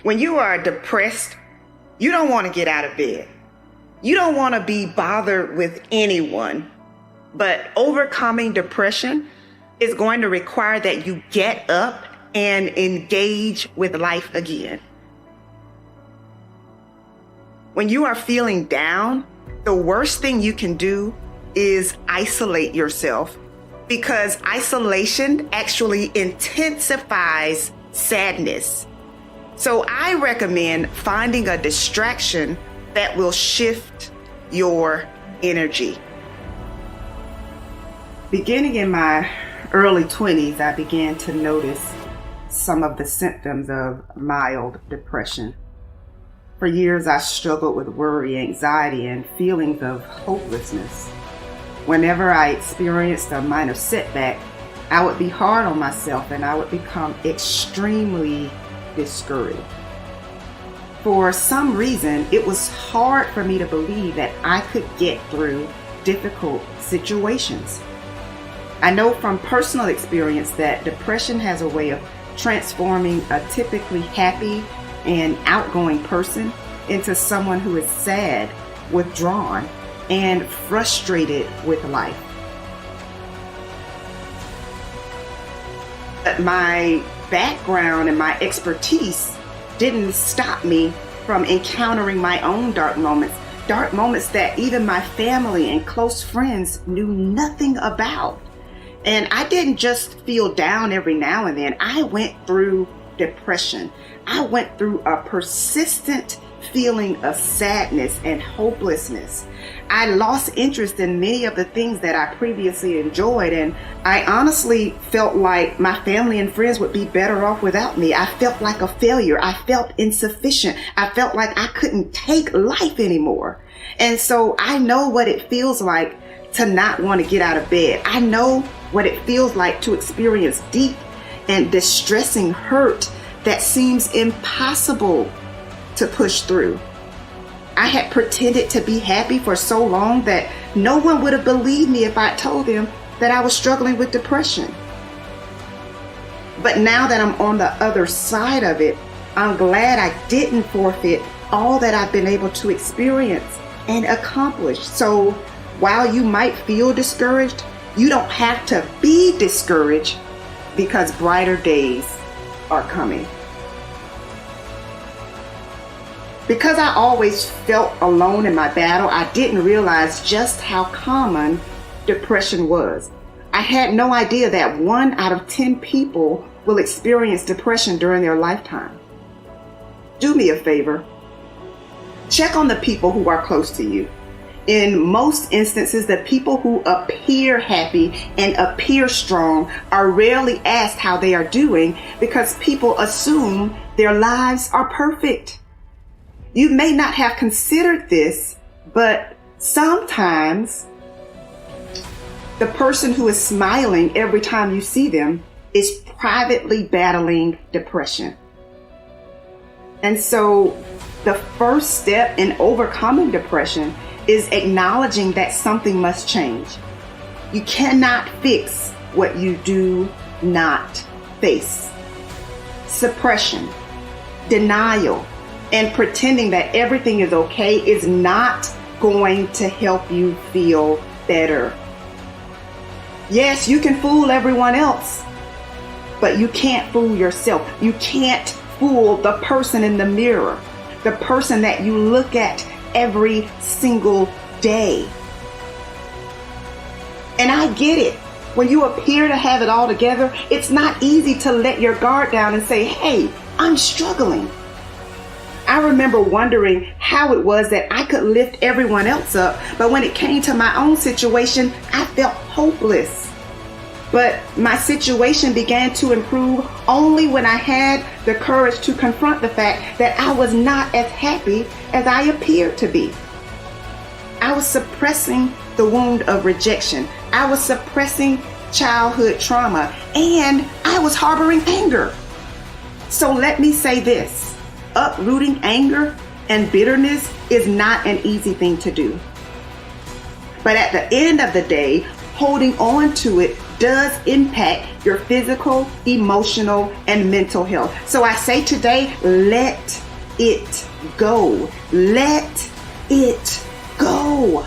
When you are depressed, you don't want to get out of bed. You don't want to be bothered with anyone. But overcoming depression is going to require that you get up and engage with life again. When you are feeling down, the worst thing you can do is isolate yourself, because isolation actually intensifies sadness. So I recommend finding a distraction that will shift your energy. Beginning in my early 20s, I began to notice some of the symptoms of mild depression. For years, I struggled with worry, anxiety, and feelings of hopelessness. Whenever I experienced a minor setback, I would be hard on myself and I would become extremely discouraged. For some reason, it was hard for me to believe that I could get through difficult situations. I know from personal experience that depression has a way of transforming a typically happy and outgoing person into someone who is sad, withdrawn, and frustrated with life. But my background and my expertise didn't stop me from encountering my own dark moments that even my family and close friends knew nothing about. And I didn't just feel down every now and then. I went through depression. I went through a persistent feeling of sadness and hopelessness. I lost interest in many of the things that I previously enjoyed, and I honestly felt like my family and friends would be better off without me. I felt like a failure. I felt insufficient. I felt like I couldn't take life anymore. And so I know what it feels like to not want to get out of bed. I know what it feels like to experience deep and distressing hurt that seems impossible to push through. I had pretended to be happy for so long that no one would have believed me if I told them that I was struggling with depression. But now that I'm on the other side of it, I'm glad I didn't forfeit all that I've been able to experience and accomplish. So while you might feel discouraged, you don't have to be discouraged, because brighter days are coming. Because I always felt alone in my battle, I didn't realize just how common depression was. I had no idea that 1 out of 10 people will experience depression during their lifetime. Do me a favor. Check on the people who are close to you. In most instances, the people who appear happy and appear strong are rarely asked how they are doing, because people assume their lives are perfect. You may not have considered this, but sometimes the person who is smiling every time you see them is privately battling depression. And so the first step in overcoming depression is acknowledging that something must change. You cannot fix what you do not face. Suppression, denial, and pretending that everything is okay is not going to help you feel better. Yes, you can fool everyone else, but you can't fool yourself. You can't fool the person in the mirror, the person that you look at every single day. And I get it. When you appear to have it all together, it's not easy to let your guard down and say, hey, I'm struggling. I remember wondering how it was that I could lift everyone else up, but when it came to my own situation, I felt hopeless. But my situation began to improve only when I had the courage to confront the fact that I was not as happy as I appeared to be. I was suppressing the wound of rejection. I was suppressing childhood trauma, and I was harboring anger. So let me say this. Uprooting anger and bitterness is not an easy thing to do. But at the end of the day, holding on to it does impact your physical, emotional, and mental health. So I say today, let it go. Let it go.